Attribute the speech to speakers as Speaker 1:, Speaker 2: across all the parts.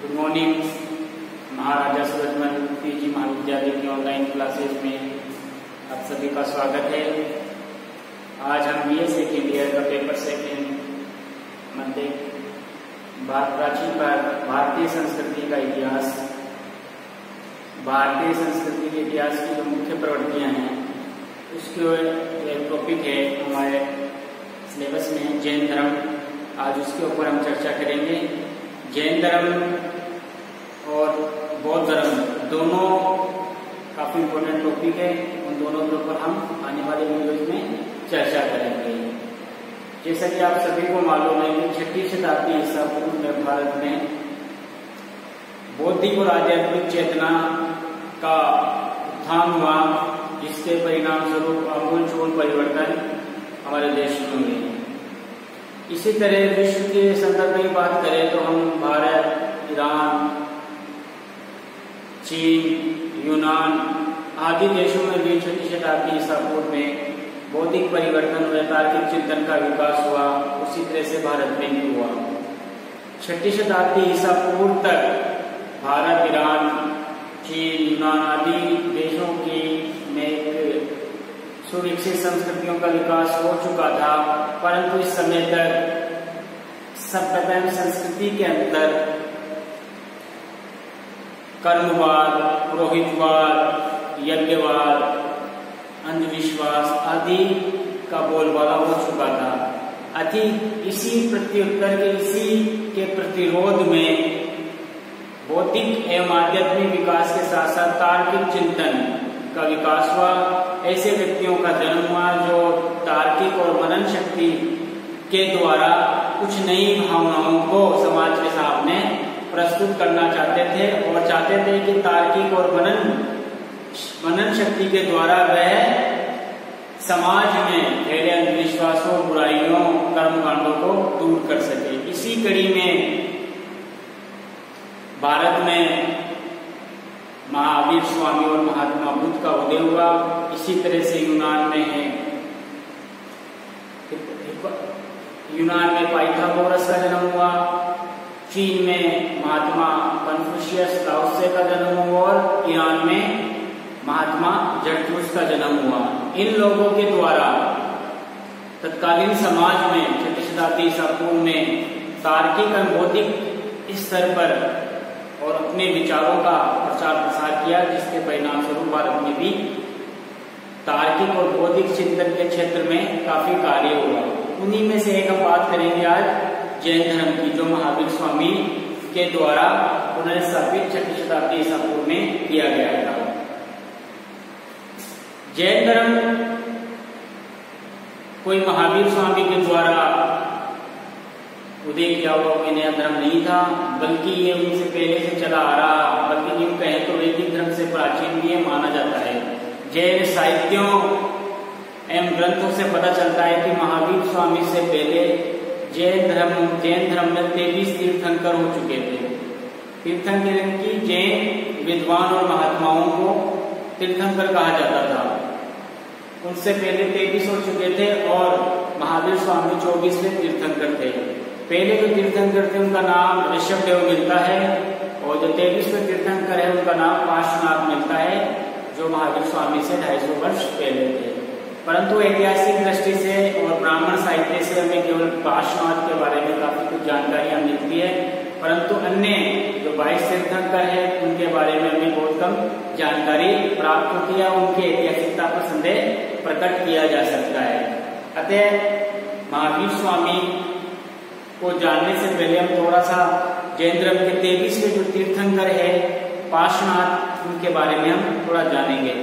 Speaker 1: Good morning. Maharaja Surajmal PG महाविद्यालय की online classes में आप सभी का स्वागत है। आज हम बीए सेकेंड ईयर का पेपर सेकेंड मध्य प्राचीन भारतीय संस्कृति का इतिहास, भारतीय संस्कृति के इतिहास की जो मुख्य प्रवृत्तियां हैं उसके एक टॉपिक है हमारे सिलेबस में जैन धर्म। आज उसके ऊपर हम चर्चा करेंगे। जैन धर्म और बौद्ध धर्म दोनों काफी इम्पोर्टेंट टॉपिक है। उन दोनों के ऊपर हम आने वाले वीडियोज में चर्चा करेंगे। जैसा कि आप सभी को मालूम है कि 6वीं शताब्दी ईसा पूर्व में भारत में बौद्धिक और आध्यात्मिक चेतना का उत्थान हुआ, जिसके परिणाम स्वरूप आमूलचूल परिवर्तन हमारे देश में हुए। इसी तरह विश्व के संदर्भ में बात करें तो हम भारत, ईरान, चीन, यूनान आदि देशों में भी 6वीं शताब्दी ईसा पूर्व में बौद्धिक परिवर्तन हुए, तार्किक चिंतन का विकास हुआ। उसी तरह से भारत में भी हुआ। 6वीं शताब्दी ईसा पूर्व तक भारत, ईरान, चीन, यूनान आदि देशों की में एक सुविकसित संस्कृतियों का विकास हो चुका था, परंतु इस समय तक सभ्यता एवं संस्कृति के अंदर कर्मवाद, पुरोहितवाद, यज्ञवाद, अंधविश्वास आदि का बोलबाला हो चुका था। इसी प्रत्युत्तर के इसी के प्रतिरोध में बौद्धिक एवं आध्यात्मिक विकास के साथ साथ तार्किक चिंतन का विकास हुआ। ऐसे व्यक्तियों का जन्म हुआ जो तार्किक और मनन शक्ति के द्वारा कुछ नई भावनाओं को समाज के सामने प्रस्तुत करना चाहते थे और चाहते थे कि तार्किक और मनन शक्ति के द्वारा वह समाज में फैले अंधविश्वासों, बुराइयों, कर्मकांडों को दूर कर सके। इसी कड़ी में भारत में महावीर स्वामी और महात्मा बुद्ध का उदय हुआ। इसी तरह से यूनान में पाइथागोरस का जन्म हुआ। चीन में महात्मा कन्फ्यूशियस लाओत्से का जन्म हुआ और ईरान में महात्मा जरथुस्त्र का जन्म हुआ। इन लोगों के द्वारा तत्कालीन समाज में 6वीं शताब्दी ईसा पूर्व में तार्किक और बौद्धिक स्तर पर और अपने विचारों का प्रचार प्रसार किया, जिसके परिणाम स्वरूप भारत में भी तार्किक और बौद्धिक चिंतन के क्षेत्र में काफी कार्य हुआ। उन्हीं में से एक हम बात करेंगे आज जैन धर्म की, जो महावीर स्वामी के द्वारा पुनर्स्थापित 6वीं शताब्दी ईसा पूर्व में किया गया था। जैन धर्म कोई महावीर स्वामी के द्वारा उदय किया हुआ कोई नया धर्म नहीं था, बल्कि ये उनसे पहले से चला आ रहा, बल्कि यूं कहें तो वैदिक धर्म से प्राचीन भी ये माना जाता है। जैन साहित्यों एवं ग्रंथों से पता चलता है कि महावीर स्वामी से पहले जैन धर्म में 23 तीर्थंकर हो चुके थे। तीर्थंकर की जैन विद्वान और महात्माओं को तीर्थंकर कहा जाता था। उनसे पहले 23 हो चुके थे और महावीर स्वामी 24वें तीर्थंकर थे। पहले जो तीर्थंकर थे उनका नाम ऋषभदेव मिलता है और जो 23वें तीर्थंकर है उनका नाम पार्श्वनाथ मिलता है, जो महावीर स्वामी से 250 वर्ष पहले थे। परंतु ऐतिहासिक दृष्टि से और ब्राह्मण साहित्य से हमें केवल पार्श्वनाथ के बारे में काफी कुछ जानकारियां मिलती है, परंतु अन्य जो 22 तीर्थंकर है उनके बारे में हमें बहुत कम जानकारी प्राप्त होती है। उनकी ऐतिहासिकता पर संदेह प्रकट किया जा सकता है। अतः महावीर स्वामी को जानने से पहले हम थोड़ा सा जैन धर्म के 23वें जो तीर्थंकर है पार्श्वनाथ, उनके बारे में हम थोड़ा जानेंगे।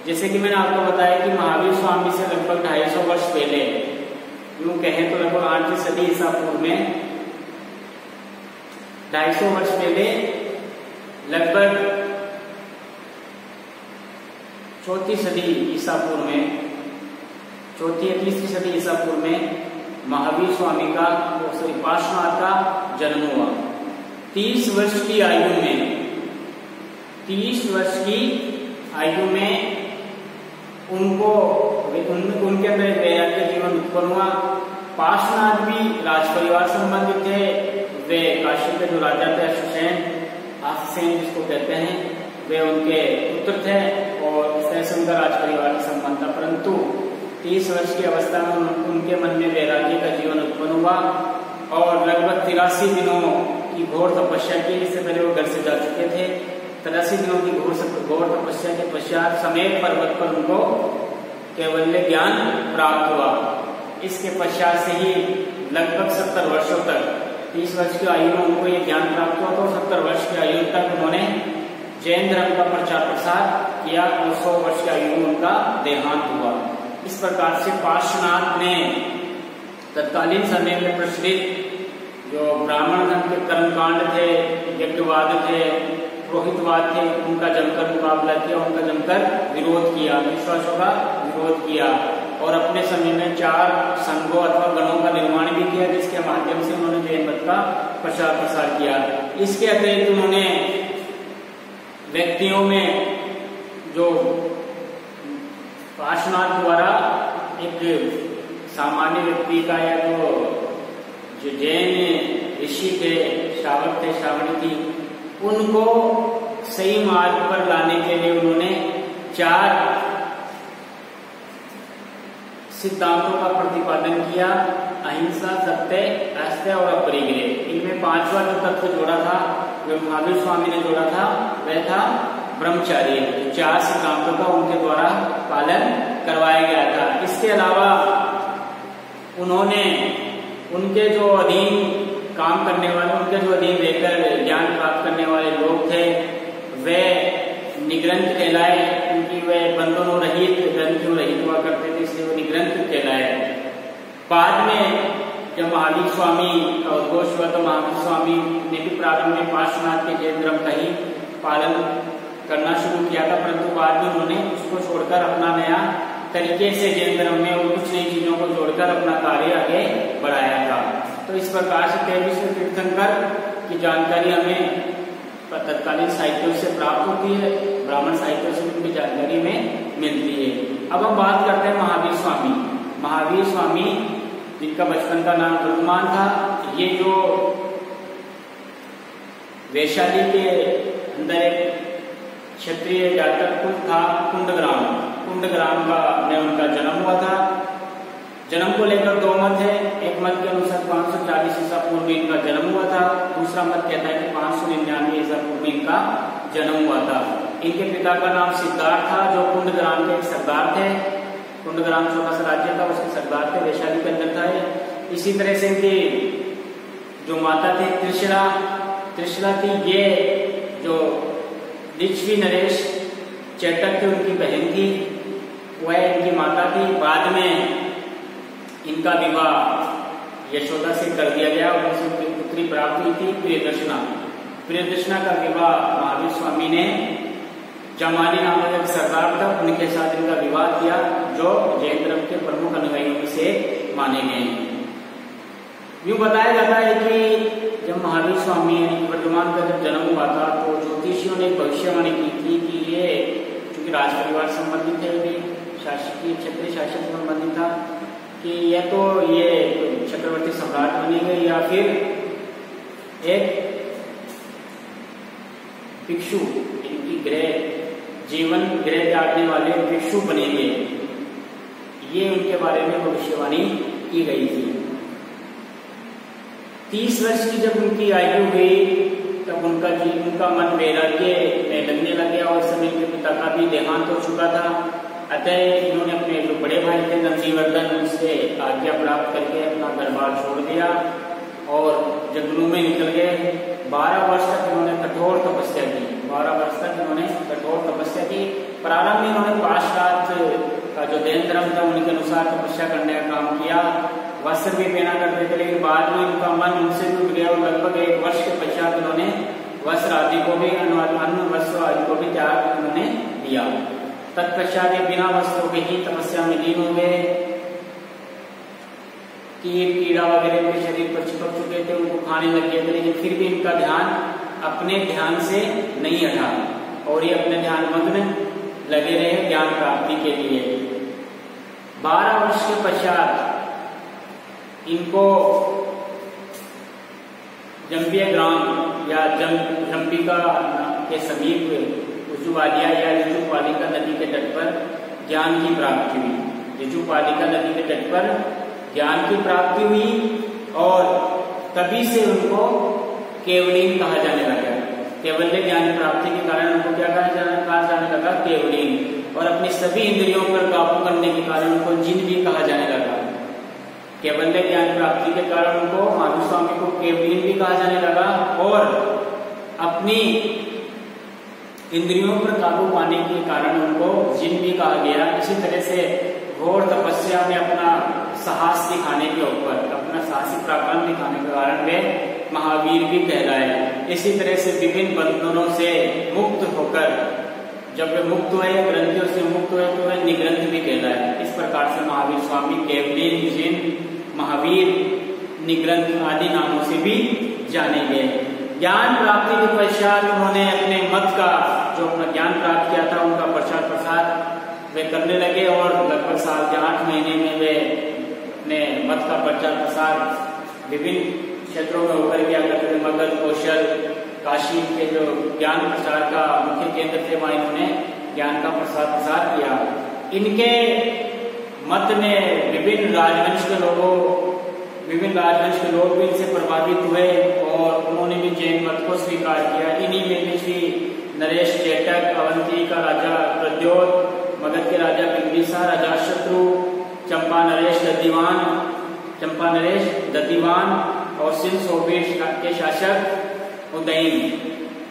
Speaker 1: जैसे कि मैंने आपको बताया कि महावीर स्वामी से लगभग 250 वर्ष पहले, यूं कहें तो लगभग 8वीं सदी ईसा पूर्व में 250 वर्ष पहले, लगभग 4वीं सदी ईसा पूर्व में, 4वीं या 3वीं सदी ईसा पूर्व में महावीर स्वामी का पार्श्वनाथ का जन्म हुआ। 30 वर्ष की आयु में, 30 वर्ष की आयु में उनके अंदर एक वैराग्य जीवन उत्पन्न हुआ। पार्श्वनाथ भी राज परिवार संबंधित थे। वे काशी के जो राजा थे आशुसेन जिसको कहते हैं, वे उनके पुत्र थे और इस तरह से उनका राज परिवार का संबंध था। परंतु 30 वर्ष की अवस्था में उनके मन में वैराग्य का जीवन उत्पन्न हुआ और लगभग 83 दिनों की घोर तपस्या की। इससे पहले वो घर से जा चुके थे। 83 दिनों की घोर तपस्या के पश्चात समेत पर्वत पर उनको कैवल्य ज्ञान प्राप्त हुआ। इसके पश्चात से ही लगभग 70 वर्षों तक, 30 वर्ष की आयु में उनको ये ज्ञान प्राप्त हुआ तो 70 वर्ष की आयु तक उन्होंने जैन धर्म का प्रचार प्रसार किया और 100 वर्ष की आयु में उनका देहांत हुआ। इस प्रकार से पार्श्वनाथ ने तत्कालीन समय में प्रचलित जो ब्राह्मण धर्म के कर्मकांड थे, यज्ञवाद थे, पुरोहितवाद थे, उनका जमकर मुकाबला किया, उनका जमकर विरोध किया, विश्वासों का विरोध किया और अपने समय में 4 संघों अथवा गणों का निर्माण भी किया, जिसके माध्यम से उन्होंने जैन मत का प्रचार प्रसार किया। इसके अतिरिक्त उन्होंने व्यक्तियों में जो पार्श्वनाथ द्वारा एक सामान्य व्यक्ति का या जो जैन ऋषि थे, श्रावक थे, श्रावणी थी, उनको सही मार्ग पर लाने के लिए उन्होंने 4 सिद्धांतों का प्रतिपादन किया। अहिंसा, सत्य, आस्था और अपरिग्रह। इनमें 5वां जो तत्व जोड़ा था, जो महावीर स्वामी ने जोड़ा था, वह था ब्रह्मचर्य। 4 सिद्धांतों का उनके द्वारा पालन करवाया गया था। इसके अलावा उन्होंने उनके जो अधीन काम करने वाले, उनके जो अधीन रहकर ज्ञान प्राप्त करने वाले लोग थे, वे निग्रंथ कहलाए, क्योंकि वे बंधनों रहित, ग्रंथियों रहित हुआ करते थे, इसलिए वो निग्रंथ कहलाए। बाद में जब महावीर स्वामी का उद्घोष हुआ तो महावीर स्वामी ने भी प्रारंभ में पार्श्वनाथ के जैन धर्म का ही पालन करना शुरू किया था, परंतु बाद में उन्होंने उसको छोड़कर अपना नया तरीके से जैन धर्म में और कुछ नई चीजों को जोड़कर अपना कार्य आगे बढ़ाया था। तो इस प्रकार से 23वें तीर्थंकर की जानकारी हमें तत्कालीन साहित्यों से प्राप्त होती है, ब्राह्मण साहित्यों से उनकी जानकारी में मिलती है। अब हम बात करते हैं महावीर स्वामी। महावीर स्वामी जिनका बचपन का नाम वर्धमान था, ये जो वैशाली के अंदर एक क्षत्रिय जातक कुल था, कुंडग्राम में उनका जन्म हुआ था। जन्म को लेकर 2 मत है। एक मत के अनुसार 540 ईसा पूर्व में इनका जन्म हुआ था, दूसरा मत कहता है कि 599 ईसा पूर्व में इनका जन्म हुआ था। इनके पिता का नाम सिद्धार्थ था, जो कुंडग्राम के एक सरदार थे। कुंडग्राम छोटा सा राज्य था, उसके सरदार थे, वैशाली के अंदर था। इसी तरह से इनकी जो माता थी त्रिशला थी, ये जो लिच्छवी नरेश चेतक थे उनकी बहन थी, वह इनकी माता थी। बाद में इनका विवाह यशोदा से कर दिया गया और उनसे उनकी पुत्री प्राप्त हुई थी प्रियदर्शना का विवाह महावीर स्वामी ने जमानी नामक एक सरदार था, उनके साथ इनका विवाह किया, जो जैन धर्म के प्रमुख अनुयायियों में से माने गए। यूं बताया जाता है कि जब महावीर स्वामी वर्धमान का जब जन्म हुआ था तो ज्योतिषियों ने भविष्यवाणी की थी कि ये चूंकि राज परिवार संबंधित है, शासकीय क्षत्रिय शासन संबंधित था, कि यह तो ये चक्रवर्ती सम्राट बनेंगे या फिर एक भिक्षु, इनकी जीवन गृह त्यागने वाले भिक्षु बनेंगे। ये उनके बारे में भविष्यवाणी की गई थी। 30 वर्ष की जब उनकी आयु हुई तब उनका मन वैराग्य में लगने लग गया और समय के पिता का भी देहांत हो चुका था। अतः इन्होंने अपने जो बड़े भाई थे नंदीवर्धन, उनसे आज्ञा प्राप्त करके अपना घर बार छोड़ दिया और जंगलों में निकल गए। 12 वर्ष तक इन्होंने कठोर तपस्या की। 12 वर्ष तक इन्होंने कठोर तपस्या की। प्रारंभ में इन्होंने पाश्चात्य का जो जैन धर्म था उनके अनुसार तपस्या करने का काम किया, वस्त्र भी पहना करते थे, लेकिन बाद में उनका मन उनसे टूट गया और लगभग 1 वर्ष के पश्चात उन्होंने वस्त्र आदि को भी अन्न वस्त्र आदि को भी त्याग उन्होंने दिया। तत्पश्चात बिना वस्त्रों के ही तपस्या में लीन हो गए। कीड़ा वगैरह के शरीर पर चिपक चुके थे, उनको खाने लग गए थे, लेकिन फिर भी इनका ध्यान अपने ध्यान से नहीं हटा और ये अपने ध्यान मग्न लगे रहे ज्ञान प्राप्ति के लिए। 12 वर्ष के पश्चात इनको जम्पिया ग्राम या जम्पिका के समीप ऋजुपालिका या ऋजुपालिका नदी के तट पर ज्ञान की प्राप्ति हुई। ऋजुपालिका नदी के तट पर ज्ञान की प्राप्ति हुई और तभी से उनको केवलीन कहा जाने लगा। केवल्य ज्ञान प्राप्ति के कारण उनको क्या कहा जाने लगा? केवलीन। और अपनी सभी इंद्रियों पर काबू करने के कारण उनको जिन भी कहा जाने लगा। केवल्य ज्ञान प्राप्ति के कारण उनको महावीर स्वामी को केवलीन भी कहा जाने लगा और अपनी इंद्रियों पर काबू पाने के कारण उनको जिन भी कहा गया। इसी तरह से घोर तपस्या में अपना साहस दिखाने के ऊपर, अपना साहसी पराक्रम दिखाने के कारण वे महावीर भी कहलाए। इसी तरह से विभिन्न बंधनों से मुक्त होकर जब वे मुक्त हुए, ग्रंथियों से मुक्त हुए, तो वे निग्रंथ भी कहलाए। इस प्रकार से महावीर स्वामी केवलीन, जिन, महावीर, निग्रंथ आदि नामों से भी जाने गए। ज्ञान प्राप्ति के पश्चात उन्होंने अपने मत का, जो अपना ज्ञान प्राप्त किया था, उनका प्रचार प्रसार वे करने लगे और लगभग साल के 8 महीने में वे अपने मत का प्रचार प्रसार विभिन्न क्षेत्रों में होकर किया करते थे। मगध, कौशल, काशी के जो ज्ञान प्रचार का मुख्य केंद्र थे, वहां इन्होंने ज्ञान का प्रसार किया। इनके मत ने विभिन्न राजवंश के लोग भी इनसे प्रभावित हुए और उन्होंने भी जैन मत को स्वीकार किया। इन्हीं में भी श्री नरेश चेटक, अवंती का राजा प्रद्योत, मगध के राजा बिंबिसार, अजातशत्रु, चंपा नरेश दतिवान और सिंध सोबेश के शासक उदयन,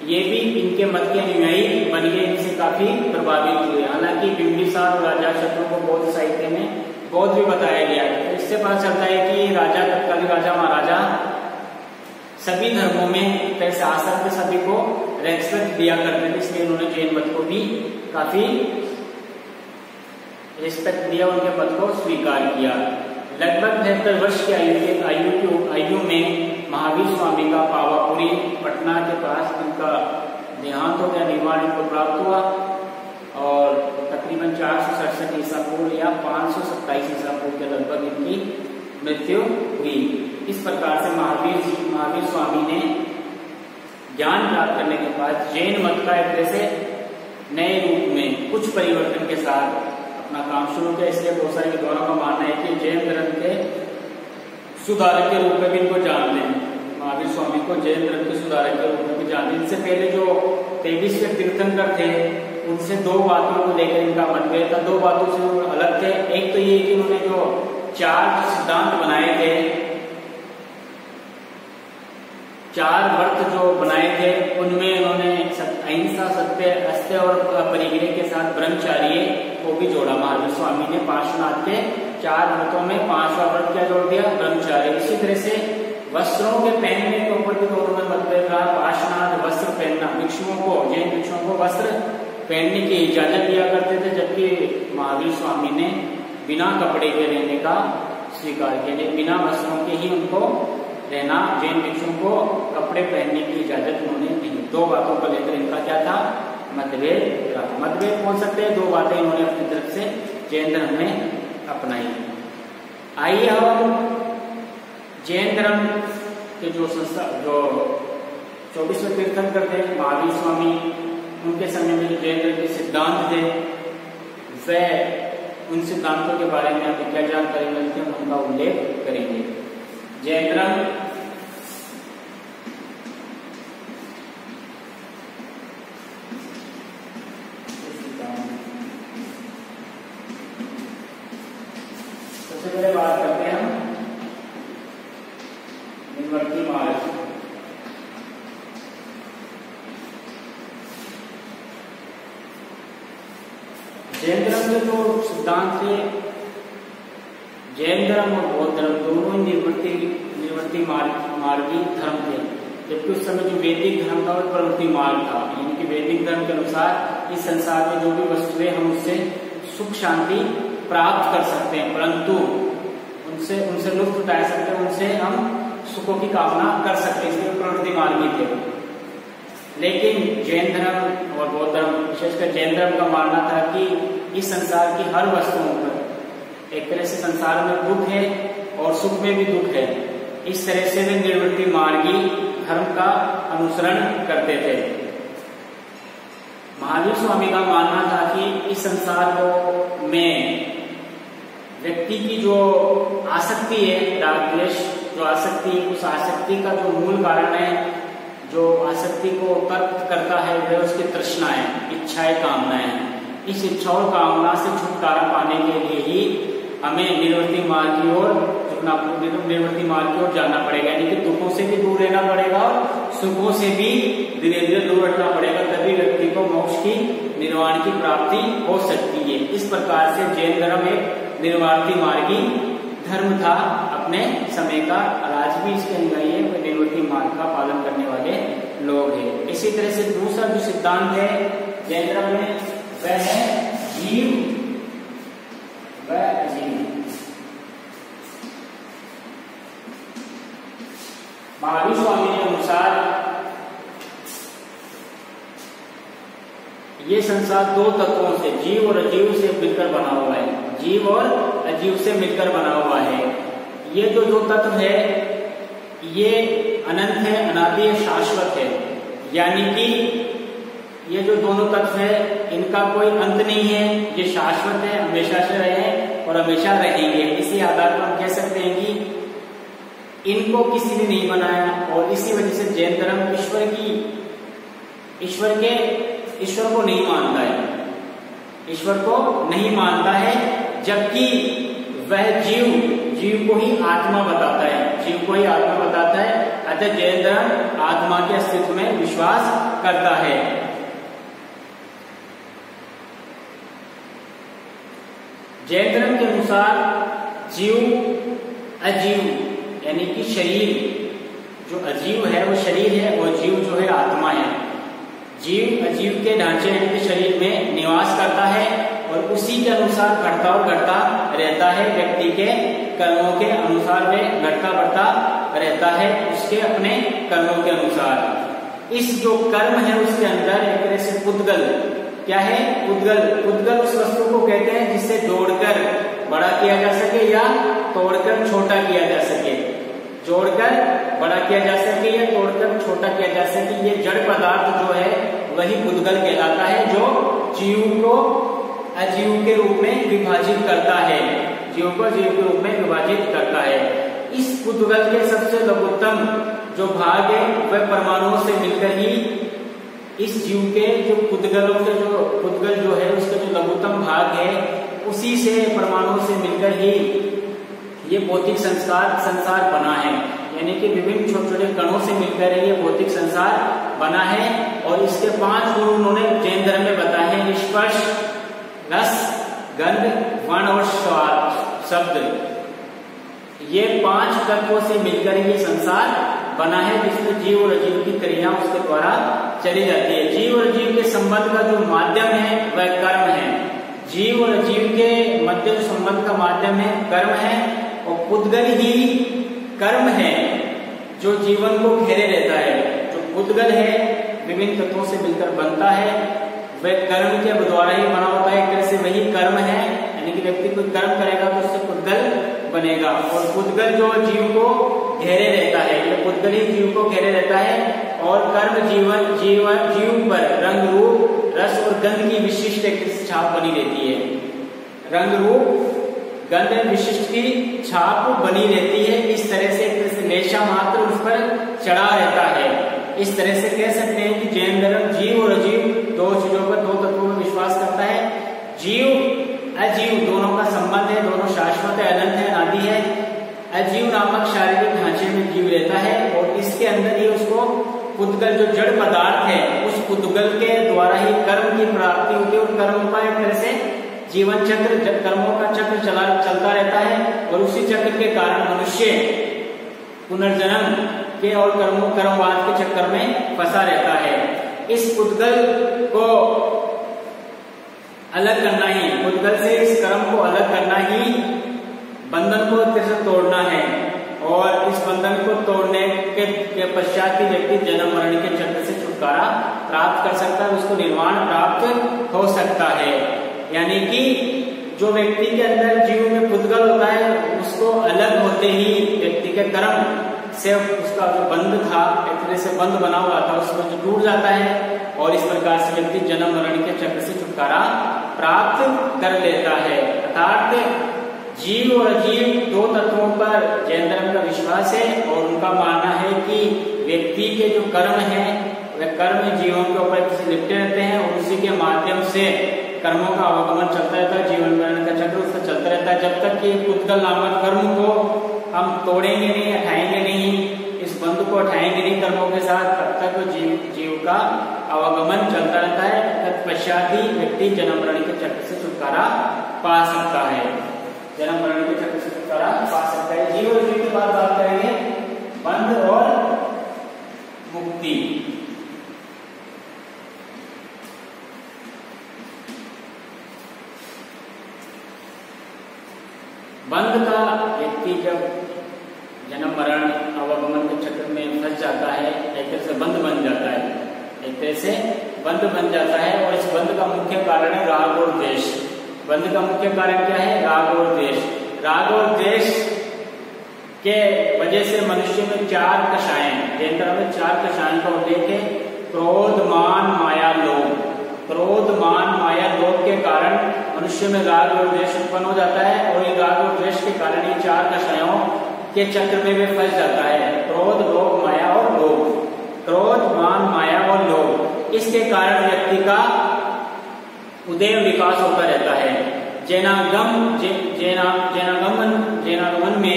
Speaker 1: ये भी इनके मत के अनुयायी बन गए, इनसे काफी प्रभावित हुए। हालांकि बिंबिसार और अजातशत्रु को बौद्ध साहित्य में बौद्ध भी बताया गया है। इससे पता चलता है कि राजा, तत्कालीन राजा महाराजा सभी धर्मों में पैसे आसक्त सभी को रेस्पेक्ट दिया करते थे, इसलिए उन्होंने जैन मत को भी काफी रिस्पेक्ट दिया, उनके मत को स्वीकार किया। लगभग 73 वर्ष की आयु में महावीर स्वामी का पावापुरी पटना के पास इनका देहांत हो गया, निर्वाण इनको प्राप्त हुआ और तकरीबन 467 ईसा पूर्व या 527 ईसा पूर्व के लगभग इनकी मृत्यु हुई। इस प्रकार से महावीर स्वामी ने ज्ञान प्राप्त करने के बाद जैन मत का एक तरह से नए रूप में कुछ परिवर्तन के साथ अपना काम शुरू किया। इसलिए बहुत सारे विद्वानों का मानना है कि जैन धर्म के सुधारक के रूप में भी इनको जानते हैं। महावीर स्वामी को जैन धर्म के सुधारक के रूप में भी जानते हैं। इससे पहले जो 23वें तीर्थंकर थे, उनसे 2 बातों को लेकर इनका मतभेद था। 2 बातों से वो अलग थे। एक तो ये कि उन्होंने जो 4 सिद्धांत बनाए थे, 4 व्रत जो बनाए थे, उनमें उन्होंने अहिंसा, सत्य, अस्त्य और परिग्रह के साथ ब्रह्मचार्य को भी जोड़ा। महावीर स्वामी ने पार्श्वनाथ के 4 व्रतों में 5वां व्रत क्या जोड़ दिया? ब्रह्मचार्य। इसी तरह से वस्त्रों के पहनने के ऊपर भी दोनों में मतभेद रहा। पार्श्वनाथ वस्त्र पहनना, भिक्षुओं को, जैन भिक्षुओं को वस्त्र पहनने की इजाजत दिया करते थे, जबकि महावीर स्वामी ने बिना कपड़े के रहने का स्वीकार किया। बिना वस्त्रों के ही उनको रहना, जैन भिक्षुओं को कपड़े पहनने की इजाजत उन्होंने दी। 2 बातों को लेकर इनका क्या था? मतभेद रहा। मतभेद बोल सकते हैं, 2 बातें इन्होंने अपनी तरफ से जैन धर्म में अपनाई। आइए हम जैन धर्म के जो 24वें तीर्थंकर थे महावीर स्वामी, उनके समय में जो जैन धर्म के सिद्धांत थे, वह उन सिद्धांतों के बारे में हमें क्या जानकारी मिलती है, उनका उल्लेख करेंगे। जैन धर्म सबसे पहले बात करते हैं हम निवर्ती मार्ग। जैन धर्म के जो सिद्धांत थे, जैन धर्म और बौद्ध धर्म दोनों ही निवर्ती मार्गी धर्म थे। जबकि उस समय जो वैदिक धर्म था वो प्रवृत्ति मार्ग था, यानी कि वैदिक धर्म के अनुसार इस संसार में जो भी वस्तुएं हम उससे सुख शांति प्राप्त कर सकते हैं, परंतु उनसे लुत्फ उठा सकते हैं, उनसे हम सुखों की कामना कर सकते हैं, इसलिए प्रवृत्ति मार्गी थे। लेकिन जैन धर्म और बौद्ध धर्म, विशेषकर जैन धर्म का मानना था कि इस संसार की हर वस्तुओं पर एक तरह से संसार में दुख है और सुख में भी दुख है। इस तरह से वे निवृत्ति मार्गी धर्म का अनुसरण करते थे। महावीर स्वामी का मानना था कि इस संसार को में व्यक्ति की जो आसक्ति है, राग द्वेष जो आसक्ति है, उस आसक्ति का जो मूल कारण है, जो आसक्ति को उत्पन्न करता है, वह उसकी तृष्णाएं, इच्छाएं, कामनाएं। इस इच्छा और कामना से छुटकारा पाने के लिए ही हमें निवृत्ति मार्ग की ओर निवृत्ति मार्ग की ओर जाना पड़ेगा, यानी कि दुखों से भी दूर रहना पड़ेगा और सुखों से भी धीरे धीरे दूर हटना पड़ेगा, तभी व्यक्ति को मोक्ष की, निर्वाण की प्राप्ति हो सकती है। इस प्रकार से जैन धर्म एक निर्वाणी मार्गी धर्म था अपने समय का, और आज भी इसके अनुयायी है, वह निर्वृत्ति मार्ग का पालन करने वाले लोग हैं। इसी तरह से दूसरा जो सिद्धांत है जैन धर्म में, वह है जीव व अजीव। महावीर स्वामी के अनुसार ये संसार दो तत्वों से, जीव और अजीव से मिलकर बना हुआ है। जीव और अजीव से मिलकर बना हुआ है। ये जो दो तत्व है ये अनंत है, अनादि है, शाश्वत है। यानी कि ये जो दोनों तत्व है इनका कोई अंत नहीं है, ये शाश्वत है, हमेशा से रहे और हमेशा रहेंगे। इसी आधार पर हम कह सकते हैं कि इनको किसी ने नहीं बनाया, और इसी वजह से जैन धर्म ईश्वर को नहीं मानता है, ईश्वर को नहीं मानता है, जबकि वह जीव को ही आत्मा बताता है, जीव को ही आत्मा बताता है। अतः जैन धर्म आत्मा के अस्तित्व में विश्वास करता है। जैन धर्म के अनुसार जीव अजीव यानी कि शरीर, जो अजीव है वो शरीर है, और जीव जो है आत्मा है। जीव अजीव के ढांचे यानी कि शरीर में निवास करता है और उसी के अनुसार घटता और घटता रहता है। व्यक्ति के कर्मों के अनुसार वे घटता बढ़ता रहता है, उसके अपने कर्मों के अनुसार। इस जो कर्म है उसके अंदर एक तरह से पुद्गल, क्या है पुद्गल उस वस्तु को कहते हैं जिससे जोड़कर बड़ा किया जा सके या तोड़कर छोटा किया जा सके। जोड़कर बड़ा किया जा सके या तोड़कर छोटा किया जा सके, ये जड़ पदार्थ जो है वही पुद्गल कहलाता है, जो जीव को अजीव के रूप में विभाजित करता है, जीव को जीव के रूप में विभाजित करता है। इस पुद्गल के सबसे लघुत्तम जो भाग है वह परमाणुओं से मिलकर ही, इस जीव के जो पुद्गलों के जो पुद्गल जो है उसका जो लघुत्तम भाग है उसी से, परमाणुओं से मिलकर ही ये भौतिक संसार बना है। यानी कि विभिन्न छोटे छोटे कणों से मिलकर ये भौतिक संसार बना है। और इसके 5 गुण उन्होंने जैन धर्म में बताए हैं: स्पर्श, रस, गंध, वर्ण और स्वाद, शब्द। ये 5 तत्वों से मिलकर ये संसार बना है, जिसमें जीव और अजीव की क्रिया उसके द्वारा चली जाती है। जीव और अजीव के संबंध का जो माध्यम है वह कर्म है। जीव और अजीव के मध्य संबंध का माध्यम है कर्म है, और पुद्गल ही कर्म है जो जीवन को घेरे रहता है। जो पुद्गल है विभिन्न तत्वों से मिलकर बनता है, वह कर्म के द्वारा ही बना होता है। एक तरह से वही कर्म है, यानी कि व्यक्ति कोई कर्म करेगा तो उससे पुद्गल बनेगा। और पुद्गल जो जीव को घेरे रहता है, ये पुद्गल ही जीव को घेरे रहता है। और कर्म जीव पर रंग, रूप, रस और गंध की विशिष्ट एक छाप बनी रहती है। रंग, रूप, गंध, विशिष्ट की छाप बनी रहती है। इस तरह से एक तरह से लेशा मात्र उस पर चढ़ा रहता है। इस तरह से कह सकते हैं कि जैन धर्म जीव और अजीव दो चीजों पर, दो तत्वों में विश्वास करता है। जीव अजीव दोनों का संबंध है, दोनों शाश्वत है, अनंत है, अनादि है। अजीव नामक शारीरिक ढांचे में जीव रहता है और इसके अंदर ही उसको पुद्गल जो जड़ पदार्थ है उस पुद्गल के द्वारा ही कर्म की प्राप्ति होती है। और कर्म का एक तरह से जीवन चक्र, कर्मों का चक्र चलता रहता है और उसी चक्र के कारण मनुष्य पुनर्जन्म के और कर्मवाद के चक्कर में फंसा रहता है। इस पुद्गल को अलग करना ही, पुद्गल से इस कर्म को अलग करना ही बंधन को एक तरह से तोड़ना है। और इस बंधन को तोड़ने के पश्चात ही व्यक्ति जन्म मरण के चक्र से छुटकारा प्राप्त कर सकता है, उसको निर्वाण प्राप्त हो सकता है। यानी कि जो व्यक्ति के अंदर जीव में पुद्गल होता है उसको अलग होते ही व्यक्ति के कर्म से उसका जो बंध था, एक तरह से बंध बना हुआ था, उसको जो टूट जाता है और इस प्रकार से व्यक्ति जन्म मरण के चक्र से छुटकारा प्राप्त कर लेता है। अर्थात जीव और अजीव दो तत्वों पर जैन धर्म का विश्वास है और उनका मानना है कि व्यक्ति के जो कर्म है वह कर्म जीवों के ऊपर से लिपटे रहते हैं और उसी के माध्यम से कर्मों का आवागमन चलता रहता है, जीवन मरण का चक्र उसका चलता रहता है। जब तक कि पुद्गल नामक कर्म को हम तोड़ेंगे नहीं, हटाएंगे नहीं, इस बंध को हटाएंगे नहीं कर्मों के साथ, तब तक जीव का आवागमन चलता रहता है। तत्पश्चात ही व्यक्ति जन्म मरण के चक्र से छुटकारा पा सकता है, जन्म मरण के चक्र से छुटकारा पा सकता है। जीव और जीव के बाद बात करेंगे बंध और मुक्ति। बंध का व्यक्ति जब जन्म मरण आवागमन के चक्र में फंस जाता है, एक तरह से बंध बन जाता है, एक तरह से बंध बन जाता है। और इस बंध का मुख्य कारण है राग और द्वेष। बंध का मुख्य कारण क्या है? राग और द्वेष। राग और द्वेष के वजह से मनुष्य में चार कषाएं, जैन धर्म में चार कषायों का उल्लेख है, क्रोध, मान, माया, लोभ। क्रोध, मान, माया, लोभ के कारण मनुष्य में राग और द्वेष उत्पन्न हो जाता है और ये राग और द्वेष के कारण ये चार कषायों के चक्र में वे फंस जाता है, क्रोध, लोभ, माया और लोभ। क्रोध, मान, माया और लोभ, इसके कारण व्यक्ति का उदय विकास होता रहता है। जैनागमन में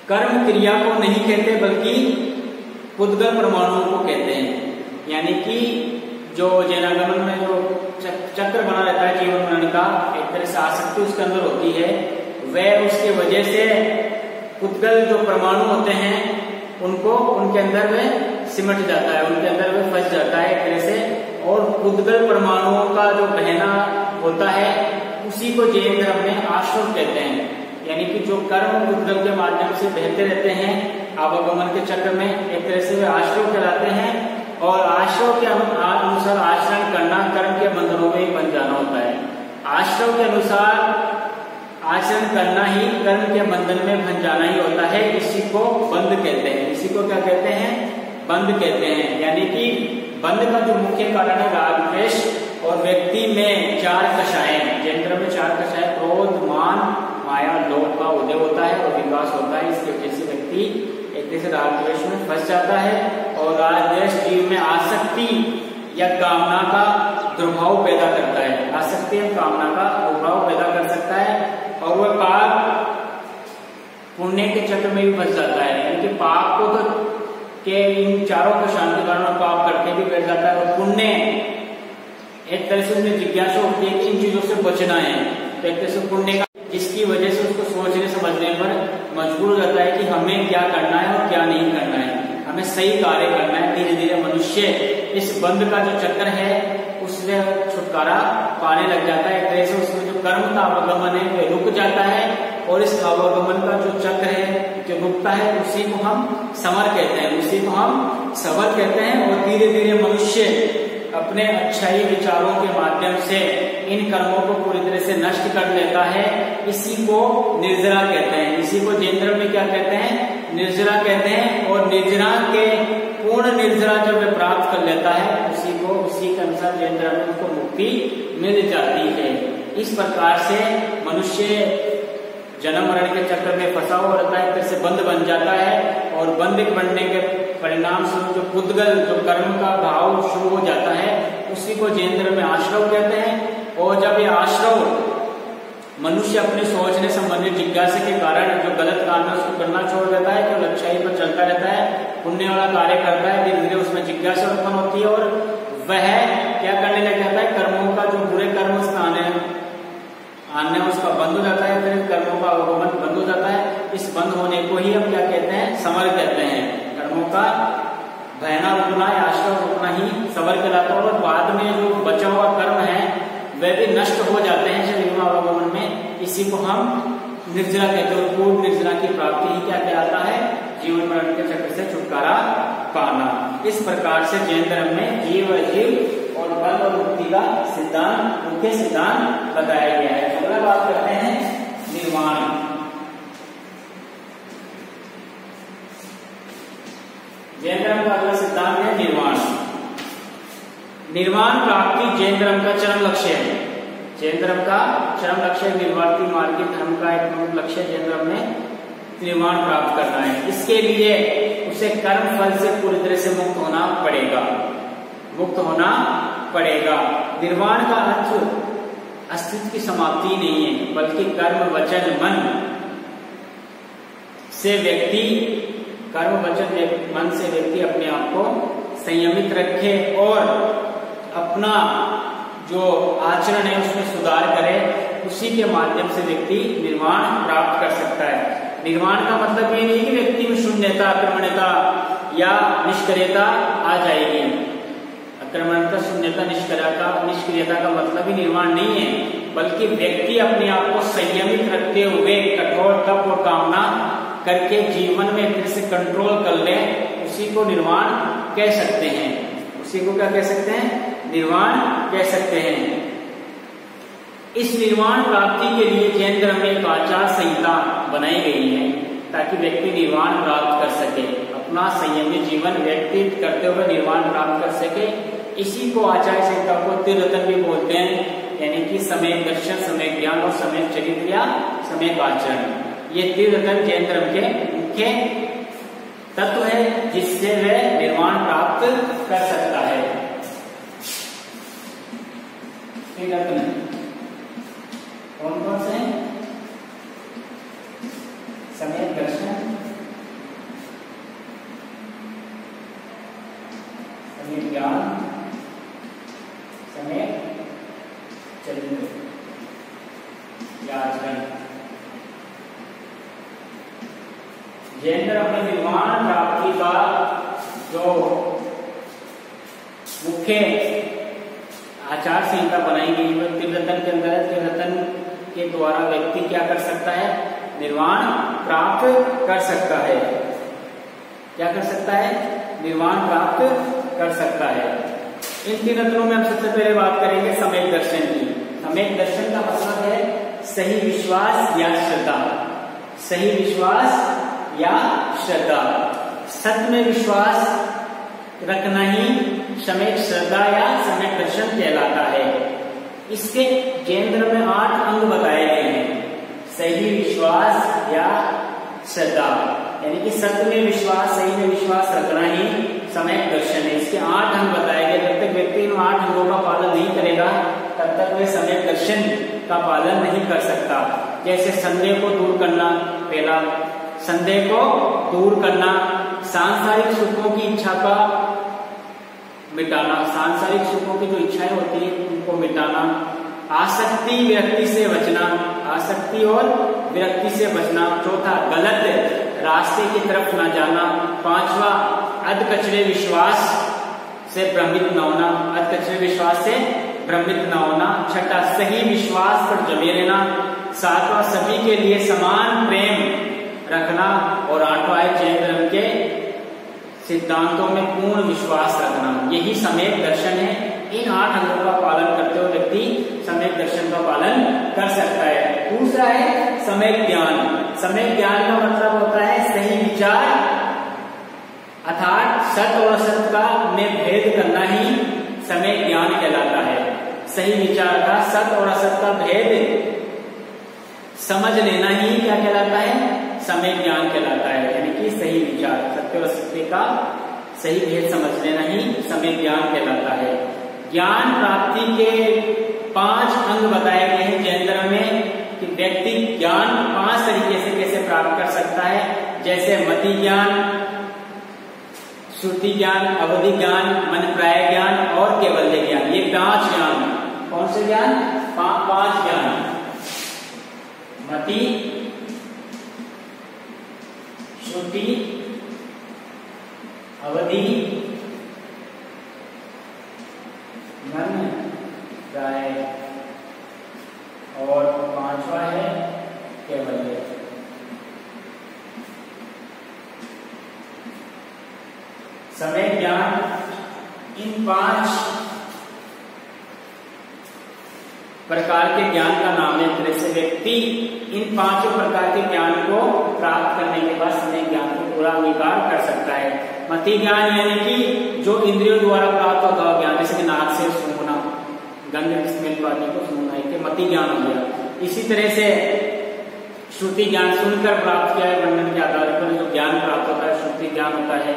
Speaker 1: कर्म क्रिया को नहीं कहते बल्कि पुद्गल परमाणुओं को कहते हैं। यानी कि जो जैनागमन में जो चक्र बना रहता है जीवन मरण का, एक तरह से आसक्ति उसके अंदर होती है, वह उसके वजह से पुद्गल जो परमाणु होते हैं उनको उनके अंदर वह सिमट जाता है, उनके अंदर वह फंस जाता है एक तरह से। और पुद्गल परमाणुओं का जो बहना होता है उसी को जैन धर्म में आश्रव कहते हैं। यानी कि जो कर्म पुद्गल के माध्यम से बहते रहते हैं आवागमन के चक्र में, एक तरह से वे आश्रव कहलाते हैं। और आश्रव के अनुसार आचरण करना कर्म के बंधनों में बन जाना होता है। आश्रव के अनुसार आचरण करना ही कर्म के बंधन में बन जाना ही होता है। इसी को बंध कहते हैं। इसी को क्या कहते हैं? बंध कहते हैं। यानी कि बंध का जो मुख्य कारण है राग द्वेष, और व्यक्ति में चार कषाएं, जैन धर्म में चार कषाएं, क्रोध, मान, माया, लोभ का उदय होता है और विकास होता है। इसकी वजह से व्यक्ति एक तरह से राग द्वेष में फंस जाता है और राग द्वेष जीव में आसक्ति या कामना का दुर्भाव पैदा करता है। आसक्ति या कामना का दुर्भाव पैदा कर सकता है और वह पाप पुण्य के चक्र में भी फंस जाता है। यानी कि पाप को तो के इन चारों को शांति कारण पाप करके भी बैठ जाता है और पुण्य एक तरह से उसमें जिज्ञासा होती है कि इन चीजों से बचना है, तो एक तरह से पुण्य का, जिसकी वजह से उसको सोचने समझने पर मजबूर हो जाता है कि हमें क्या करना है और क्या नहीं करना है, हमें सही कार्य करना है। धीरे धीरे मनुष्य इस बंध का जो चक्र है उससे छुटकारा पाने लग जाता है। एक तरह से उसमें जो कर्म का आवागमन है वह रुक जाता है और इस आवागमन का जो चक्र है जो रुकता है उसी को हम समर कहते हैं, उसी को हम सबर कहते हैं। और धीरे धीरे मनुष्य अपने अच्छाई विचारों के माध्यम से इन कर्मों को पूरी तरह से नष्ट कर लेता है। इसी को निर्जरा कहते हैं। इसी को जैन धर्म में क्या कहते हैं? निर्जरा कहते हैं। और निर्जरा के पूर्ण निर्जरा जब वह प्राप्त कर लेता है उसी के अनुसार जैन धर्म में उसको मुक्ति मिल जाती है। इस प्रकार से मनुष्य जन्म मरण के चक्र में फंसा हुआ रहता है, एक तरह से बंध बन जाता है और बंध बनने के परिणाम स्वरूप जो पुद्गल जो कर्म का भाव शुरू हो जाता है उसी को जैन धर्म में आश्रव कहते हैं। और जब ये आश्रव मनुष्य अपने सोचने संबंधित जिज्ञासा के कारण जो गलत काम है उसको करना छोड़ देता है, केवल अच्छाई पर चलता रहता है, पुण्य वाला कार्य करता है, धीरे धीरे उसमें जिज्ञासा उत्पन्न होती है और वह क्या करने लग जाता है? कर्मों का जो बुरे कर्म उसका आने उसका बंद हो जाता है, फिर कर्मों का आवागमन बंद हो जाता है। इस बंद होने को ही हम क्या कहते हैं? समर कहते हैं। कर्मों का बहना रुकना या आश्रव रुकना ही सबर कहलाता है। और बाद में जो बचा हुआ कर्म है वह भी नष्ट हो जाते हैं शरीर आवागमन में। इसी को हम निर्जरा कहते हैं। और पूर्ण निर्जरा की प्राप्ति ही क्या कहलाता है? जीवन मरण के चक्र से छुटकारा पाना। इस प्रकार से जैन धर्म में जीव अजीव और बंध और मुक्ति का सिद्धांत, मुख्य सिद्धांत बताया गया है। अगला बात करते हैं निर्वाण। जैन धर्म का अगला सिद्धांत है निर्वाण। निर्वाण प्राप्ति जैन धर्म का चरम लक्ष्य है। जैन धर्म का चरम लक्ष्य निर्वाण मार्ग धर्म का एक प्रमुख लक्ष्य जैन धर्म में निर्वाण प्राप्त करना है। इसके लिए उसे कर्म फल से पूरी तरह से मुक्त होना पड़ेगा, मुक्त होना पड़ेगा। निर्वाण का अर्थ अस्तित्व की समाप्ति नहीं है, बल्कि कर्म वचन मन से व्यक्ति कर्म वचन मन से व्यक्ति अपने आप को संयमित रखे और अपना जो आचरण है उसमें सुधार करे, उसी के माध्यम से व्यक्ति निर्वाण प्राप्त कर सकता है। निर्वाण का मतलब ये नहीं कि व्यक्ति में शून्यता, अक्रमण्यता या निष्क्रियता आ जाएगी। अक्रमण्यता, शून्यता, निष्क्रियता का मतलब ही निर्वाण नहीं है, बल्कि व्यक्ति अपने आप को संयमित रखते हुए कठोर तप और कामना करके जीवन में फिर से कंट्रोल कर ले, उसी को निर्वाण कह सकते हैं। उसी को क्या कह सकते हैं? निर्वाण कह सकते हैं। इस निर्वाण प्राप्ति के लिए जैन धर्म में एक आचार संहिता बनाई गई है ताकि व्यक्ति निर्वाण प्राप्त कर सके, अपना संयमी जीवन व्यतीत करते हुए निर्वाण प्राप्त कर सके। इसी को आचार संहिता को त्रिरत्न भी बोलते हैं, यानी कि समय दर्शन, समय ज्ञान और समय चरित्र या समय आचरण। ये त्रिरत्न जैन धर्म के मुख्य तत्व है जिससे वह निर्वाण प्राप्त कर सकता है। त्रिरत्न कौन कौन से हैं? समय दर्शन, समय ज्ञान, समय चरित्र या आचरण। जैन धर्म में निर्वाण प्राप्ति का जो मुख्य आचार संहिता बनाई गई है त्रिरत्न के अंदर। त्रिरत्न के द्वारा व्यक्ति क्या कर सकता है? निर्वाण प्राप्त कर सकता है। क्या कर सकता है? निर्वाण प्राप्त कर सकता है। इन त्रिरत्नों में हम सबसे पहले बात करेंगे सम्यक दर्शन की। सम्यक दर्शन का मतलब है सही विश्वास या श्रद्धा। सही विश्वास या श्रद्धा, सत्य में विश्वास रखना ही सम्यक श्रद्धा या सम्यक दर्शन कहलाता है। इसके जैन धर्म में 8 अंग बताए गए हैं। सही विश्वास या श्रद्धा, यानी कि सत्य में विश्वास, सही में विश्वास रखना ही सम्यक दर्शन है। इसके 8 अंग बताए गए। जब तक व्यक्ति इन 8 अंगों का पालन नहीं करेगा तब तक वह सम्यक दर्शन का पालन नहीं कर सकता। जैसे संदेह को दूर करना, पहला संदेह को दूर करना, सांसारिक सुखों की इच्छा का मिटाना, सांसारिक सुखों की जो इच्छाएं होती है उनको मिटाना, आसक्ति विरक्ति से बचना, आसक्ति और विरक्ति से बचना। चौथा, गलत रास्ते की तरफ न जाना। 5वां, अधकचरे विश्वास से भ्रमित न होना, अधकचरे विश्वास से भ्रमित न होना। 6वां, सही विश्वास पर जमे रहना। 7वां, सभी के लिए समान प्रेम रखना। और 8वां है जैन धर्म के सिद्धांतों में पूर्ण विश्वास रखना। यही सम्यक दर्शन है। इन 8 अंगों का पालन करते हुए व्यक्ति सम्यक दर्शन का पालन कर सकता है। दूसरा है सम्यक ज्ञान। सम्यक ज्ञान का मतलब होता है सही विचार, अर्थात सत्य और असत्य का में भेद करना ही सम्यक ज्ञान कहलाता है। सही विचार का, सत्य और असत्य का भेद समझ लेना ही क्या कहलाता है? सम्यक ज्ञान कहलाता है। यानी कि सही विचार, सत्य और असत्य का सही भेद समझ लेना ही सम्यक ज्ञान कहलाता है। ज्ञान प्राप्ति के 5 अंग बताए गए हैं जैन धर्म में कि व्यक्ति ज्ञान 5 तरीके से कैसे प्राप्त कर सकता है। जैसे मति ज्ञान, श्रुति ज्ञान, अवधि ज्ञान, मन प्राय ज्ञान और केवल्य ज्ञान। ये 5 ज्ञान। कौन से ज्ञान? 5 ज्ञान। मति, श्रुति, अवधि, मन प्राय और 5वां है केवल्य। सम्यक ज्ञान, इन 5 प्रकार के ज्ञान का नाम है। से व्यक्ति इन 5 प्रकार के ज्ञान को प्राप्त करने के बाद सम्यक ज्ञान को पूरा अंगीकार कर सकता है। मति ज्ञान यानी कि जो इंद्रियों द्वारा प्राप्त होता है ज्ञान, जैसे कि नाक से सूंघना, गंध स्मेल पानी को सूंघना, ये मति ज्ञान हो गया। इसी तरह से श्रुति ज्ञान, सुनकर प्राप्त किया है वर्णन के आधार पर जो ज्ञान प्राप्त होता है श्रुति ज्ञान होता है।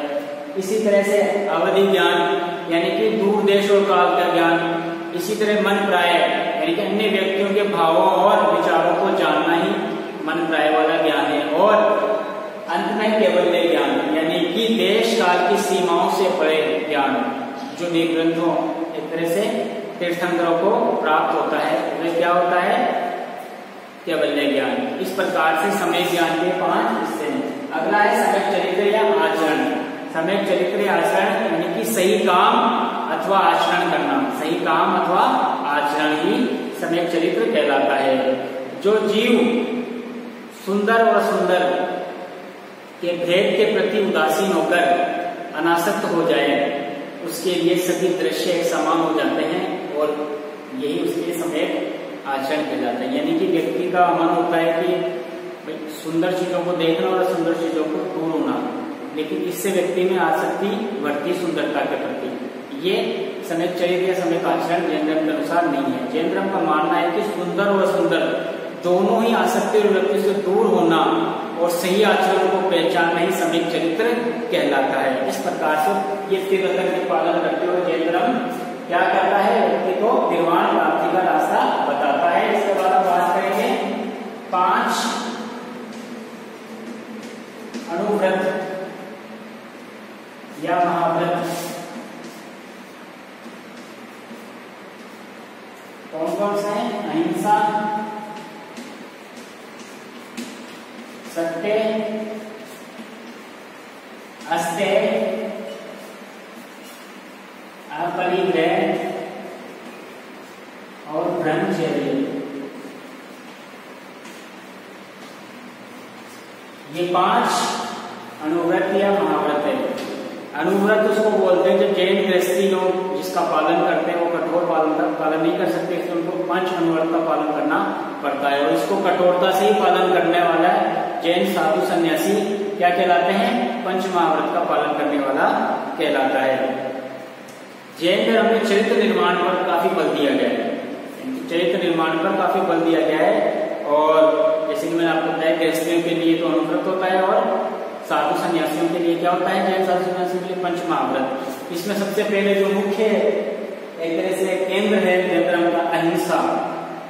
Speaker 1: इसी तरह से अवधि ज्ञान यानी कि दूर देश और काल का ज्ञान। इसी तरह मन प्राय यानी कि अन्य व्यक्तियों के भावों और विचारों को जानना ही मन प्राय वाला ज्ञान है। और अंत में कैवल्य ज्ञान यानी कि देश काल की सीमाओं से परे ज्ञान, जो निर्ग्रंथों एक तरह से तीर्थंकरों को प्राप्त होता है, वह क्या होता है? कैवल्य ज्ञान। इस प्रकार से समय ज्ञान के 5 हिस्से हैं। अगला है सम्यक चरित्र या आचरण। सम्यक चरित्र या आचरण यानी कि सही काम अथवा आचरण करना, सही काम अथवा आचरण ही सम्यक चरित्र कहलाता है। जो जीव सुंदर और असुंदर के भेद के प्रति उदासीन होकर अनासक्त हो जाए, उसके लिए सभी दृश्य एक समान हो जाते हैं और यही उसके सम्यक आचरण कहलाता है। यानी कि व्यक्ति का मन होता है कि सुंदर चीजों को देखना और असुंदर चीजों को दूर होना, लेकिन इससे व्यक्ति में आसक्ति बढ़ती सुंदरता के प्रति। ये सम्यक चरित्र या सम्यक आचरण जैन धर्म के अनुसार नहीं है। जैन धर्म का मानना है कि सुंदर और असुंदर दोनों ही आसक्ति और व्यक्ति से दूर होना और सही आचरण को पहचानना ही सम्यक चरित्र कहलाता है। इस प्रकार से ये त्रिरत्न के पालन करते हुए जैन धर्म क्या करता है? व्यक्ति को निर्वाण प्राप्ति का रास्ता बताता है। इसके बाद हम बात करेंगे 5 अणुव्रत या महाव्रत। कौन कौन से हैं? अहिंसा, सत्य, अस्तेय, अपरिग्रह और ब्रह्मचर्य। ये 5 अणुव्रत या महाव्रत है। अणुव्रत उसको बोलते हैं जो जैन गृहस्थी लोग जिसका पालन करते हैं वो कठोर पालन नहीं कर सकते, इसलिए उनको 5 अणुव्रत का पालन करना पड़ता है। और इसको कठोरता से ही पालन करने वाला जैन साधु सन्यासी क्या कहलाते हैं? पंच महाव्रत का पालन करने वाला कहलाता है। जैन धर्म में चरित्र निर्माण पर काफी बल दिया गया है, चरित्र निर्माण पर काफी बल दिया गया है। और जैसे कि मैंने आपको बताया गृहस्थियों के लिए तो अणुव्रत होता है और साधु सन्यासियों के लिए क्या होता है? जैन साधु सन्यासियों के लिए पंच महाव्रत। इसमें सबसे पहले जो मुख्य एक तरह से केंद्र है जैन धर्म का अहिंसा।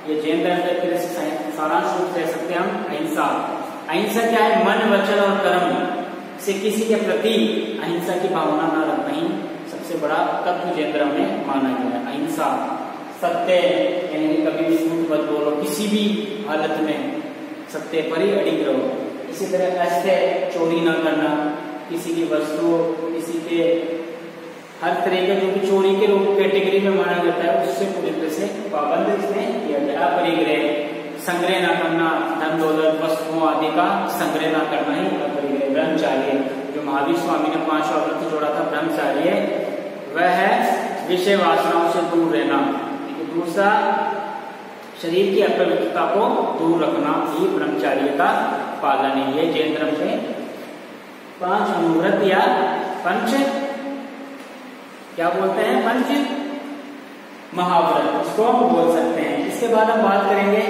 Speaker 1: ये जैन धर्म का एक तरह से सारांश रूप कह सकते हैं हम अहिंसा। अहिंसा क्या है? मन, वचन और कर्म से किसी के प्रति अहिंसा की भावना न रखना ही सबसे बड़ा तत्व जैन धर्म में माना गया है। अहिंसा। सत्य यानी कभी भी झूठ मत बोलो, किसी भी हालत में सत्य पर ही अडिग रहो। इसी तरह अस्तेय, चोरी न करना, किसी की वस्तु, किसी के हर तरह के जो भी चोरी के लोग कैटेगरी में माना जाता है उससे पूरी तरह से पाबंद इसमें किया गया। अपरिग्रह, संग्रह न करना, धन दौलत वस्तुओं आदि का संग्रह न करना ही अपरिग्रह। ब्रह्मचार्य, जो महावीर स्वामी ने 5 व्रत जोड़ा था ब्रह्मचार्य, वह है विषय वासनाओं से दूर रहना। दूसरा, शरीर की अपवित्रता को दूर रखना ही ब्रह्मचार्य का पालन है। ये जैन धर्म से 5 अणुव्रत या पंच क्या बोलते हैं? पंच महाव्रत इसको हम बोल सकते हैं। इसके बाद हम बात करेंगे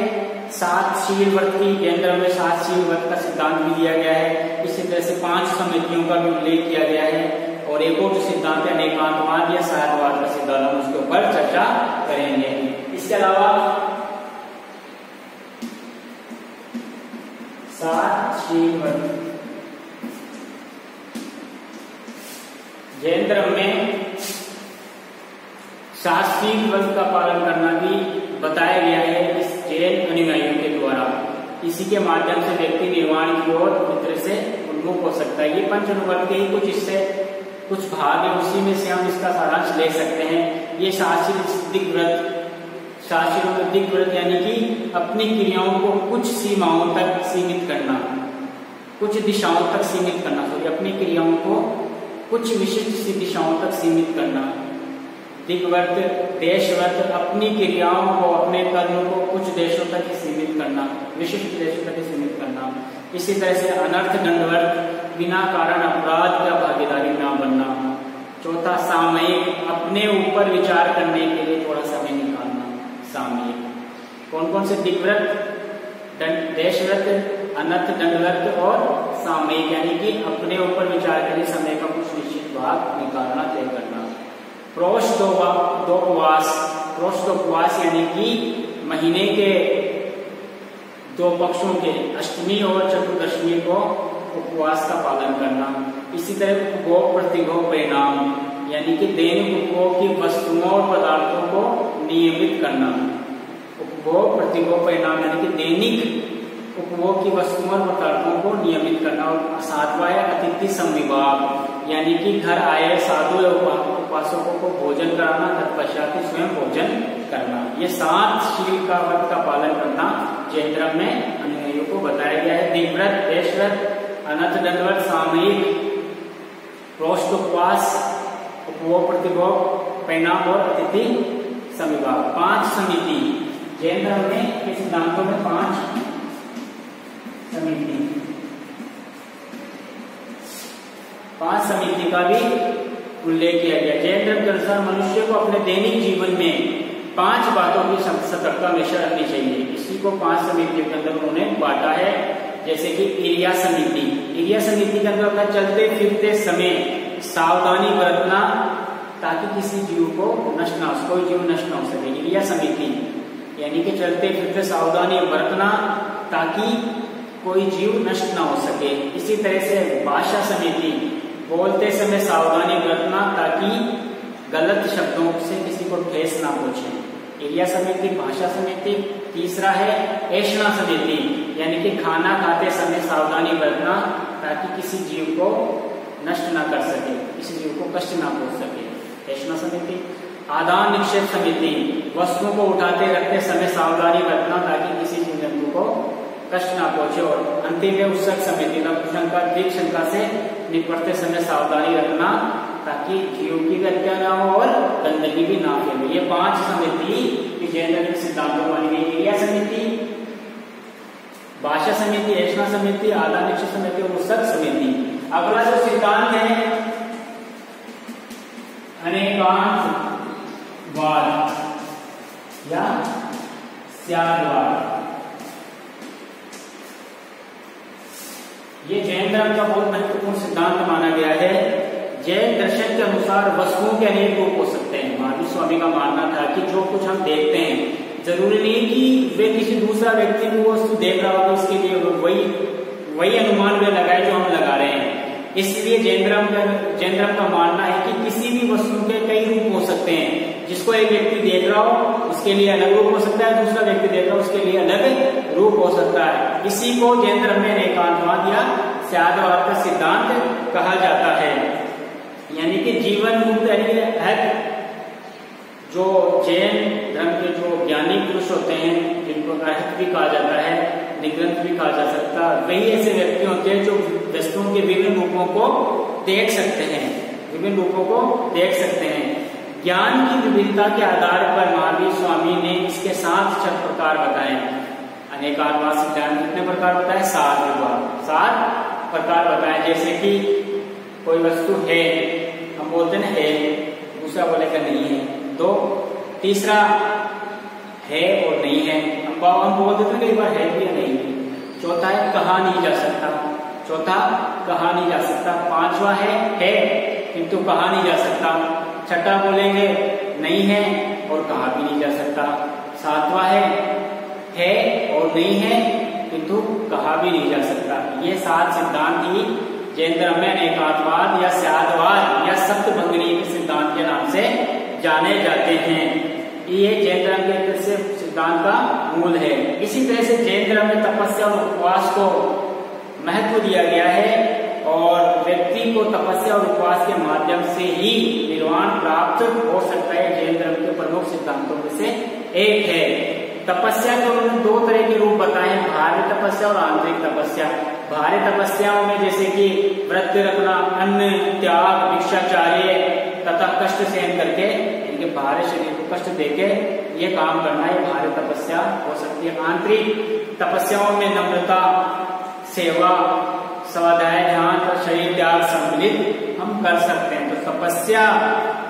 Speaker 1: 7 शील व्रत की। जैन धर्म में 7 शील व्रत का सिद्धांत भी दिया गया है। इसी तरह से 5 समितियों का भी उल्लेख किया गया है। और एक और सिद्धांत है अनेकांतवाद या साहतवाद का सिद्धांत, हम उसके ऊपर चर्चा करेंगे। इसके अलावा 7 शील व्रत जैन धर्म में 7 शील व्रत का पालन करना भी बताया गया है इस जैन अनुयायियों के द्वारा। इसी के माध्यम से व्यक्ति निर्वाण की ओर पूरी तरह से उन्मुख हो सकता है। ये पंच अणुव्रत के ही कुछ इससे कुछ भाग है, उसी में से हम इसका सारांश ले सकते हैं। ये शास्त्रीय दिग्व्रत, शास्त्रीय दिग्व्रत यानी कि अपनी क्रियाओं को कुछ सीमाओं तक सीमित करना, कुछ दिशाओं तक सीमित करना, अपनी क्रियाओं को कुछ विशिष्ट दिशाओं तक सीमित करना। दिग्व्रत, देशव्रत, अपनी क्रियाओं को, अपने कर्म को कुछ देशों तक ही सीमित करना, विशिष्ट देशों तक ही सीमित करना। इसी तरह से अनर्थ दंडव्रत, बिना कारण अपराध का भागीदारी ना बनना। चौथा, सामयिक, अपने ऊपर विचार करने के लिए थोड़ा समय निकालना। सामयिक कौन कौन से? दिग्व्रत, देशव्रत, अनर्थ, दंडव्रत और सामयिक, यानी कि अपने ऊपर विचार के लिए समय का कुछ निश्चित भाग निकालना, तय करना। प्रोष्ठोपवास, प्रोष्ठोपवास यानी कि महीने के 2 पक्षों के अष्टमी और चतुर्दशमी को उपवास का पालन करना। इसी तरह उपभोग प्रतिभोग परिणाम, यानी कि दैनिक उपभोग की वस्तुओं और पदार्थों को नियमित करना। उपभोग प्रतिभोग परिणाम यानी कि दैनिक उपभोग की वस्तुओं और पदार्थों को नियमित करना। और 7वां है अतिथि संविभाग, यानी कि घर आए साधु या उपासकों को भोजन कराना, तत्पश्चात स्वयं भोजन करना। ये 7 शील का व्रत का पालन करना जैन धर्म में अनुयायियों को बताया गया है। दिग्व्रत, देशव्रत, अनर्थ, दंडव्रत, सामयिक, प्रोष्ठोपवास, उपभोग प्रतिभोग परिणाम और अतिथि संविभाग। 5 समिति, जैन धर्म में के सिद्धांतों में 5 समिति, 5 समिति का भी उल्लेख किया गया। जैन धर्म के अनुसार मनुष्य को अपने दैनिक जीवन में 5 बातों की सतर्कता हमेशा रखनी चाहिए। इसी को 5 समितियों के अंदर उन्होंने बांटा है। जैसे कि इरिया समिति, इरिया समिति के अंदर चलते फिरते समय सावधानी बरतना ताकि किसी जीव को नष्ट ना हो, कोई जीव नष्ट ना हो सके। इरिया समिति यानी कि चलते फिरते सावधानी बरतना ताकि कोई जीव नष्ट ना हो सके। इसी तरह से भाषा समिति, बोलते समय सावधानी बरतना ताकि गलत शब्दों से किसी को ठेस ना पहुंचे। एरिया समिति, भाषा समिति। तीसरा है ऐषणा समिति, यानी कि खाना खाते समय सावधानी बरतना ताकि किसी जीव को नष्ट ना कर सके, किसी जीव को कष्ट ना पहुंच सके। ऐषणा समिति। आदान निक्षेप समिति, वस्तुओं को उठाते रखते समय सावधानी बरतना ताकि किसी जीव जंतु को कष्ट ना पहुंचे। और अंतिम है उत्सर्ग समिति, शंका दीप शंका से निपटते समय सावधानी रखना ताकि जीव की हत्या ना हो और गंदगी भी ना फैले। ये 5 समिति जैन धर्म के सिद्धांतों मानी गई। एरिया समिति, भाषा समिति, ऐषणा समिति, आदान निक्षेप समिति और उत्सर्ग समिति। अगला जो सिद्धांत है अनेकांतवाद या स्यादवाद। ये जैन धर्म का बहुत महत्वपूर्ण सिद्धांत माना गया है। जैन दर्शन के अनुसार वस्तुओं के अनेक रूप हो सकते हैं। महावीर स्वामी का मानना था कि जो कुछ हम देखते हैं जरूरी नहीं कि वे किसी दूसरा व्यक्ति को वस्तु देख रहा हो तो इसके लिए वही अनुमान वे लगाए जो हम लगा रहे हैं। इसलिए जैन धर्म का मानना है कि किसी भी वस्तु के कई रूप हो सकते हैं। जिसको एक व्यक्ति देख रहा हो उसके लिए अलग रूप हो सकता है, दूसरा व्यक्ति देख रहा हो उसके लिए अलग रूप हो सकता है। इसी को जैन धर्म में एकांतवाद या स्यादवाद का सिद्धांत कहा जाता है। यानी कि जीवन मुक्त जो जैन धर्म के जो ज्ञानी पुरुष होते हैं जिनको अर्हत भी कहा जाता है, निग्रंथ भी कहा जा सकता है, वही ऐसे व्यक्ति होते हैं जो वस्तुओं के विभिन्न रूपों को देख सकते हैं, विभिन्न रूपों को देख सकते हैं। ज्ञान की विभिन्नता के आधार पर महावीर स्वामी ने इसके 7 प्रकार बताए। अनेकांतवाद सिद्धांत कितने प्रकार बताए? 7 प्रकार बताए। जैसे कि कोई वस्तु है, हम बोलते हैं है, दूसरा बोलेगा नहीं है। 2, तीसरा है और नहीं है, हम बोल देते हैं कई बार है भी या नहीं। चौथा है कहा नहीं जा सकता, चौथा कहा नहीं जा सकता। 5वां है किंतु कहा नहीं जा सकता। 6ठा बोलेंगे नहीं है और कहा भी नहीं जा सकता। 7वां है और नहीं है किंतु कहा भी नहीं जा सकता। ये 7 सिद्धांत ही जैन धर्म में अनेकांतवाद या स्यादवाद या सप्तभंगिनी के सिद्धांत के नाम से जाने जाते हैं। ये जैन धर्म के सिद्धांत का मूल है। इसी तरह से जैन धर्म में तपस्या और उपवास को महत्व दिया गया है और व्यक्ति को तपस्या और उपवास के माध्यम से ही निर्वाण प्राप्त हो सकता है। जैन धर्म के प्रमुख सिद्धांतों में से एक है। तपस्या के उन्होंने 2 तरह के रूप बताए हैं, बाह्य तपस्या और आंतरिक तपस्या। बाह्य तपस्याओं में जैसे कि व्रत रखना, अन्न त्याग, भिक्षाचार्य तथा कष्ट सहन करके इनके बाहरी शरीर को कष्ट देके ये काम करना, ये बाह्य तपस्या हो सकती है। आंतरिक तपस्याओं में नम्रता, सेवा, स्वाध्याय, ध्यान और शरीर त्याग सम्मिलित हम कर सकते हैं। तो तपस्या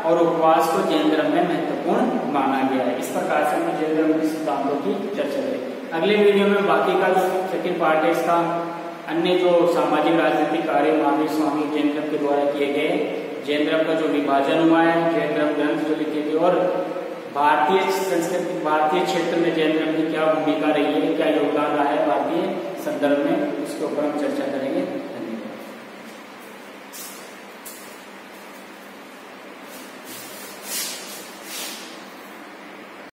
Speaker 1: और उपवास को जैन धर्म में महत्वपूर्ण माना गया है। इस प्रकार से हमने जैन धर्म के सिद्धांतों की चर्चा करी। अगले वीडियो में बाकी का जो सेकंड पार्ट है इसका अन्य जो सामाजिक राजनीतिक कार्य महावीर स्वामी जैन धर्म के द्वारा किए गए, जैन धर्म का जो विभाजन हुआ है, जैन धर्म ग्रंथ जो लिखे थे और भारतीय संस्कृति, भारतीय क्षेत्र में जैन धर्म की क्या भूमिका रही है, क्या योगदान रहा है भारतीय संदर्भ में, उसके ऊपर हम चर्चा करेंगे।